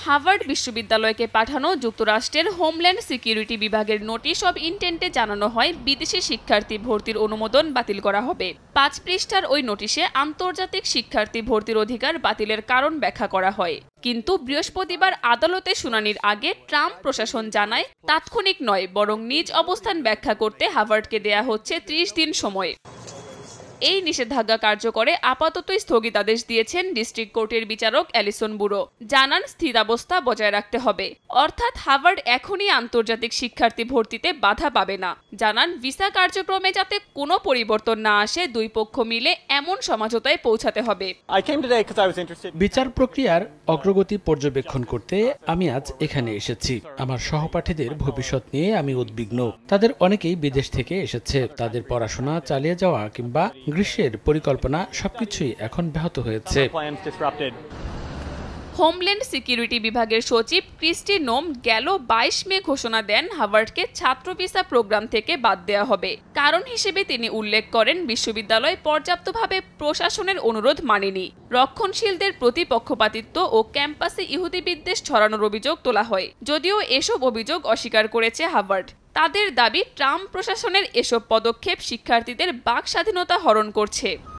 Harvard বিশ্ববিদ্যালয়কে পাঠানো যুক্তরাষ্ট্রের হোমল্যান্ড সিকিউরিটি বিভাগের নোটিশ অব ইন্টেন্টে জানানো হয় বিদেশি শিক্ষার্থী ভর্তির অনুমোদন বাতিল করা হবে। ৫ পৃষ্ঠার ওই নোটিশে আন্তর্জাতিক শিক্ষার্থী ভর্তির অধিকার বাতিলের কারণ ব্যাখ্যা করা হয়। কিন্তু বৃহস্পতিবার আদালতে শুনানির আগে ট্রাম্প প্রশাসন জানায় তাৎক্ষণিক নয়, বরং নিজ অবস্থান ব্যাখ্যা করতে হার্ভার্ডকে দেয়া হচ্ছে ৩০ দিন সময়। এই নিষেধাজ্ঞা কার্যকরে আপাতত স্থগিতাদেশ দিয়েছেন ডিস্ট্রিক্ট কোর্টের বিচারক অ্যালিসন বুরো। জানান স্থিতাবস্থা বজায় রাখতে হবে, অর্থাৎ হার্ভার্ড এখনই আন্তর্জাতিক শিক্ষার্থী ভর্তিতে বাধা পাবে না। জানান ভিসা কার্যক্রমে যাতে কোনো পরিবর্তন না আসে, দুই পক্ষ মিলে এমন সমঝোতায় পৌঁছাতে হবে। বিচার প্রক্রিয়ার অগ্রগতি পর্যবেক্ষণ করতে আমি আজ এখানে এসেছি। আমার সহপাঠীদের ভবিষ্যৎ নিয়ে আমি উদ্বিগ্ন। তাদের অনেকেই বিদেশ থেকে এসেছে। তাদের পড়াশোনা চালিয়ে যাওয়া কিংবা গ্রীষ্মের পরিকল্পনা সবকিছুই এখন ব্যাহত হয়েছে। হোমল্যান্ড সিকিউরিটি বিভাগের সচিব ক্রিস্টি নোম গেল ২২ মে ঘোষণা দেন হার্ভার্ডকে ছাত্র ভিসা প্রোগ্রাম থেকে বাদ দেওয়া হবে। কারণ হিসেবে তিনি উল্লেখ করেন বিশ্ববিদ্যালয় পর্যাপ্তভাবে প্রশাসনের অনুরোধ মানেনি। রক্ষণশীলদের প্রতি পক্ষপাতিত্ব ও ক্যাম্পাসে ইহুদি বিদ্বেষ ছড়ানোর অভিযোগ তোলা হয়, যদিও এসব অভিযোগ অস্বীকার করেছে হার্ভার্ড। তাদের দাবি ট্রাম্প প্রশাসনের এসব পদক্ষেপ শিক্ষার্থীদের বাক স্বাধীনতা হরণ করছে।